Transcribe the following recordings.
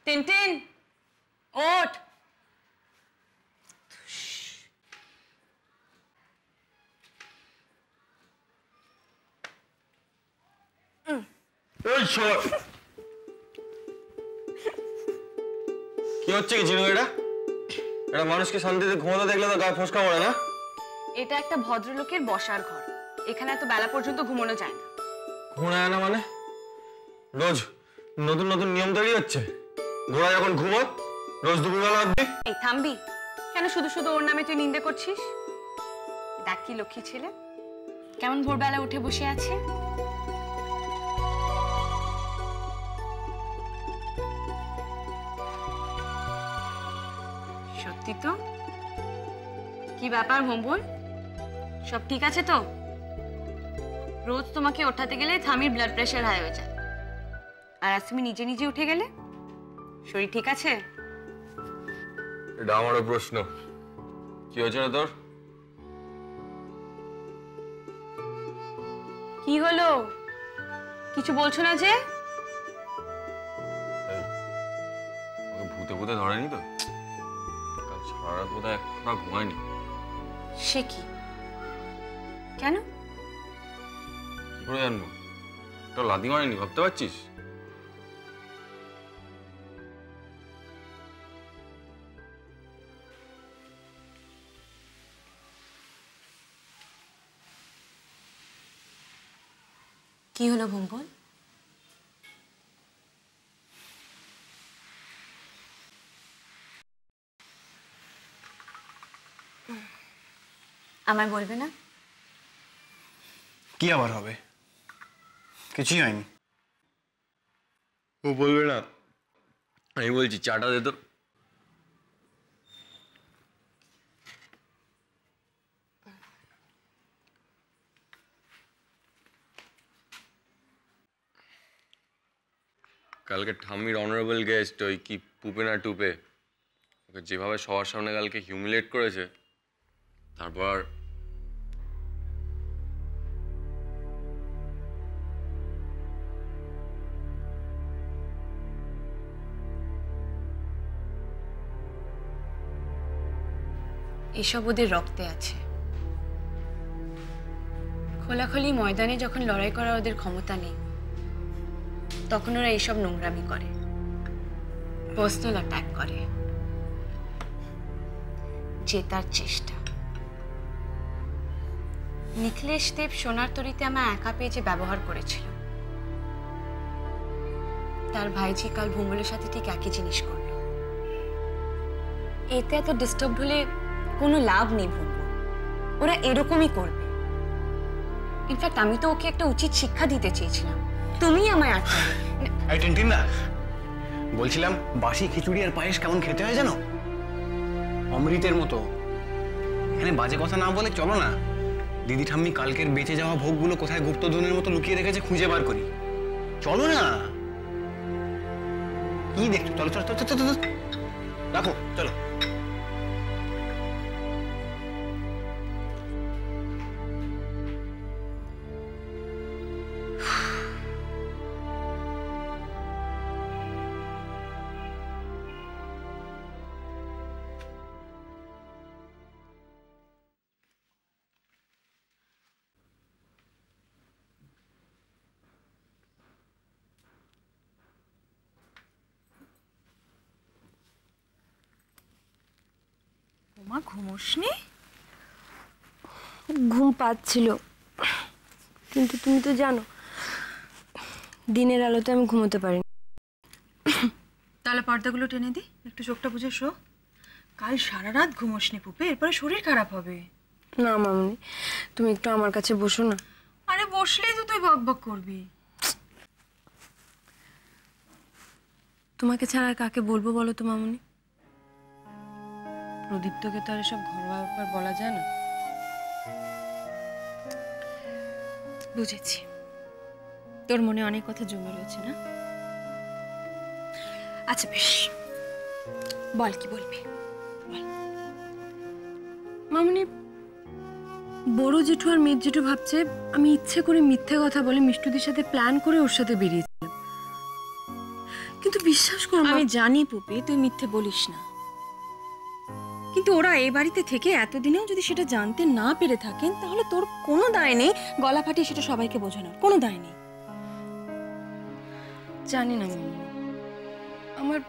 Tintin ওঠ। কি হচ্ছে কি ঝিনুক? এটা মানুষকে শান্তিতে ঘুমাতে দেখলে তো গায়ে ফসকা পড়ে না? এটা একটা ভদ্রলোকের বসার ঘর, এখানে এত বেলা পর্যন্ত ঘুমানো যায় না। ঘুমানো যায় না মানে? রোজ নতুন নতুন নিয়ম তৈরি হচ্ছে। ঘোড়া যখন ঘুমোয় রোজ দুপুরবেলা অব্দি। এই থামবি? কেন শুধু শুধু ওর নামে তুই নিন্দে করছিস? দেখ কি লক্ষ্মী ছেলে, কেমন ভোরবেলা উঠে বসে আছে। সত্যি তো? কি ব্যাপার ভম্বল, সব ঠিক আছে তো? রোজ তোমাকে ওঠাতে গেলে থামির ব্লাড প্রেশার হাই হয়ে যায়, আর আজ তুমি নিজে নিজে উঠে গেলে। শরীর ঠিক আছে? এটা আমারও প্রশ্ন। কি হয়েছে না তোর? কি হলো, কিছু বলছো না যে? ভূতে ভূতে ধরেনি তো? কাল সারা রাত বোধহয় একটা ঘুমায়নি। সে কি? কেন? কি করে জানবো? একটা লাথি মারেনি, ভাবতে পারছিস? কি হলো ভম্বল? আমায় বলবে না? কি আবার হবে? কিছুই হয়নি। ও বলবে না? আমি বলছি চাটা দে তো। কালকে ঠাম্মির অনারেবল গেস্ট ওই কি পুপে না টুপে ওকে যেভাবে সবার সামনে কালকে হিউমিলেট করেছে, তারপর এসব ওদের রক্তে আছে। খোলাখুলি ময়দানে যখন লড়াই করার ওদের ক্ষমতা নেই, তখন ওরা এইসব নোংরামি করে, পার্সোনাল অ্যাটাক করে, জেতার চেষ্টা। নিখিলেশ দেব সোনার তরীতে আমার একা পেয়ে যে ব্যবহার করেছিল, তার ভাইজি কাল ভুম্বলের সাথে ঠিক একই জিনিস করল। এতে এত ডিস্টার্ব হলে কোনো লাভ নেই ভুম্বল, ওরা এরকমই করবে। ইনফ্যাক্ট আমি তো ওকে একটা উচিত শিক্ষা দিতে চেয়েছিলাম, তুমি আমায় আটকালে। এই টিনটিন না, বলছিলাম বাসি খিচুড়ি আর পায়েস কেমন খেতে হয় জানো? অমৃতের মতো। এখানে বাজে কথা না বলে চলো না, দিদি ঠাম্মি কালকের বেঁচে যাওয়া ভোগগুলো কোথায় গুপ্তধনের মতো লুকিয়ে রেখেছে খুঁজে বার করি। চলো না, কি দেখছো? চলো চলো চলো চলো, রাখো, চলো। ওমা, ঘুমোসনি? ঘুম পাচ্ছিল, কিন্তু তুমি তো জানো দিনের আলোতে আমি ঘুমোতে পারি না। তাহলে পর্দাগুলো টেনে দি, একটু চোখটা বুঝে শো। কাল সারা রাত ঘুমোসনি পুপে, এরপরে শরীর খারাপ হবে। না মামনি, তুমি একটু আমার কাছে বসো না। আরে বসলেই তো তুই বক বক করবি। তোমাকে ছাড়া আর কাকে বলবো বলো তো মামনি? প্রদীপ্তকে তো আর এসব ঘরোয়া ব্যাপার বলা যায় না। বুঝেছি, তোর মনে অনেক কথা জমে রয়েছে না? আচ্ছা বেশ, বল কি বলবি বল। মামনি, বড় জেঠু আর মেজ জেঠু ভাবছে আমি ইচ্ছে করে মিথ্যে কথা বলে মিষ্টুদির সাথে প্ল্যান করে ওর সাথে বেরিয়েছিলাম, কিন্তু বিশ্বাস বিশ্বাস করো আমি জানি পুপি তুই মিথ্যে বলিস না, কিন্তু ওরা এই বাড়িতে থেকে এতদিনেও যদি সেটা জানতে না পেরে থাকেন তাহলে তোর কোনো দায় নেই গলা ফাটিয়ে সেটা সবাইকে বোঝানোর, কোনো দায় নেই। জানি না মামনি, আমার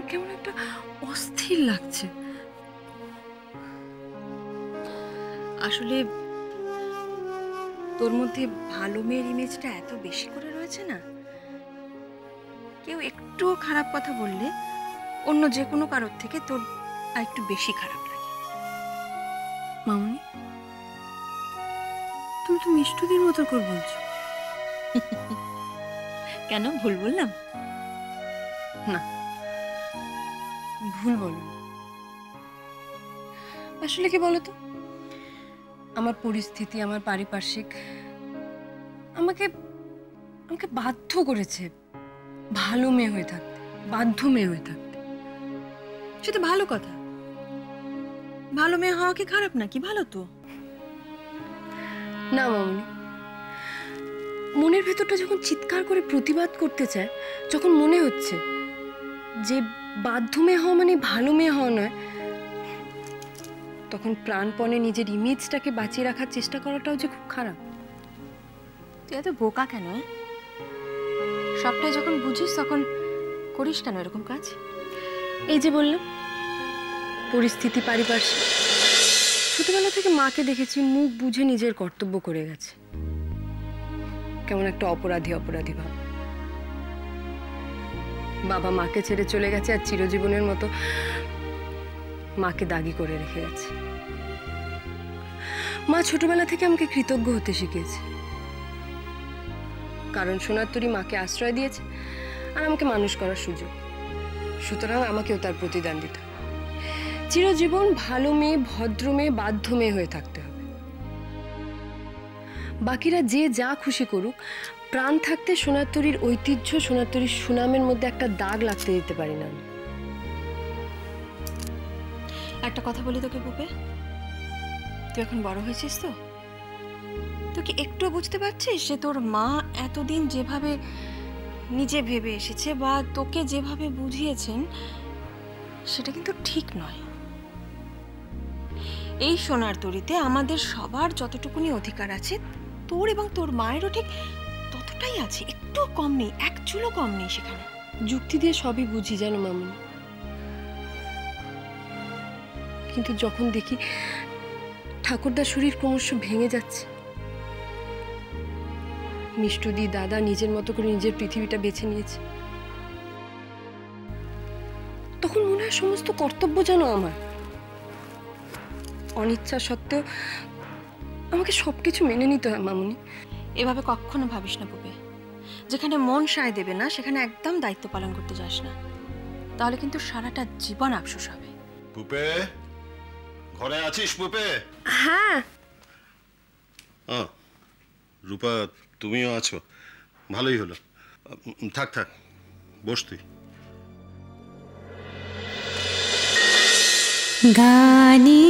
কেমন একটা অস্থির লাগছে। আসলে তোর মধ্যে ভালো মেয়ের ইমেজটা এত বেশি করে রয়েছে না, কেউ একটুও খারাপ কথা বললে অন্য যে কোনো কারোর থেকে তোর আর একটু বেশি খারাপ লাগে। মামনি, তুমি তো মিষ্টুদির মতো করে বলছো। কেন ভুল বললাম? না, ভুল বলো। আসলে কি বলতো, আমার পরিস্থিতি, আমার পারিপার্শ্বিক আমাকে আমাকে বাধ্য করেছে ভালো মেয়ে হয়ে থাকতে, বাধ্য মেয়ে হয়ে থাকতে। সে তো ভালো কথা, ভালো মেয়ে হওয়া কি খারাপ নাকি? ভালো তো। না মামনি, মনের ভেতরটা যখন চিৎকার করে প্রতিবাদ করতে চায়, যখন মনে হচ্ছে যে বাধ্য মেয়ে হওয়া মানে ভালো মেয়ে হওয়া নয়, তখন প্রাণপণে নিজের ইমেজটাকে বাঁচিয়ে রাখার চেষ্টা করাটাও যে খুব খারাপ। তুই এত বোকা কেন? সবটাই যখন বুঝিস তখন করিস কেন এরকম কাজ? এই যে বললাম, পরিস্থিতি, পারিপার্শ্বিক। ছোটবেলা থেকে মাকে দেখেছি মুখ বুঝে নিজের কর্তব্য করে গেছে, কেমন একটা অপরাধী অপরাধী ভাব। বাবা মাকে ছেড়ে চলে গেছে আর চিরজীবনের মতো মাকে দাগি করে রেখে গেছে। মা ছোটবেলা থেকে আমাকে কৃতজ্ঞ হতে শিখিয়েছে, কারণ সোনার তরী মাকে আশ্রয় দিয়েছে আর আমাকে মানুষ করার সুযোগ, সুতরাং আমাকেও তার প্রতিদান দিতে হবে। চিরজীবন ভালো মেয়ে, ভদ্র মেয়ে, বাধ্য মেয়ে হয়ে থাকতে হবে। বাকিরা যে যা খুশি করুক, প্রাণ থাকতে সোনার তরীর ঐতিহ্য, সোনার তরীর সুনামের মধ্যে একটা দাগ লাগতে দিতে পারি না আমি। একটা কথা বলি তোকে পুপে, তুই এখন বড় হয়েছিস তো, তুই কি একটু বুঝতে পারছিস যে তোর মা এতদিন যেভাবে নিজে ভেবে এসেছে বা তোকে যেভাবে বুঝিয়েছেন সেটা কিন্তু ঠিক নয়। এই সোনার তরীতে আমাদের সবার যতটুকুনি অধিকার আছে, তোর এবং তোর মায়েরও ঠিক ততটাই আছে, একটু কম নেই, এক চুলও কম নেই সেখানে। যুক্তি দিয়ে সবই বুঝি জানো মামনি, কিন্তু যখন দেখি ঠাকুরদার শরীর ক্রমশ ভেঙে যাচ্ছে, মিষ্টুদি দাদা নিজের মতো করে নিজের পৃথিবীটা বেছে নিয়েছে, তখন মনে হয় সমস্ত কর্তব্য যেন আমার। অনিচ্ছা সত্ত্বেও আমাকে সবকিছু মেনে নিতে হয় মামুনি। এভাবে কখনো ভাবিস না পুপে, যেখানে মন সায় দেবে না সেখানে একদম দায়িত্ব পালন করতে যাস না, তাহলে কিন্তু সারাটা জীবন আফসোস হবে। পুপে, ঘরে আছিস পুপে? হ্যাঁ। রূপা, তুমিও আছো, ভালোই হলো। থাক থাক, বস তুই। গানি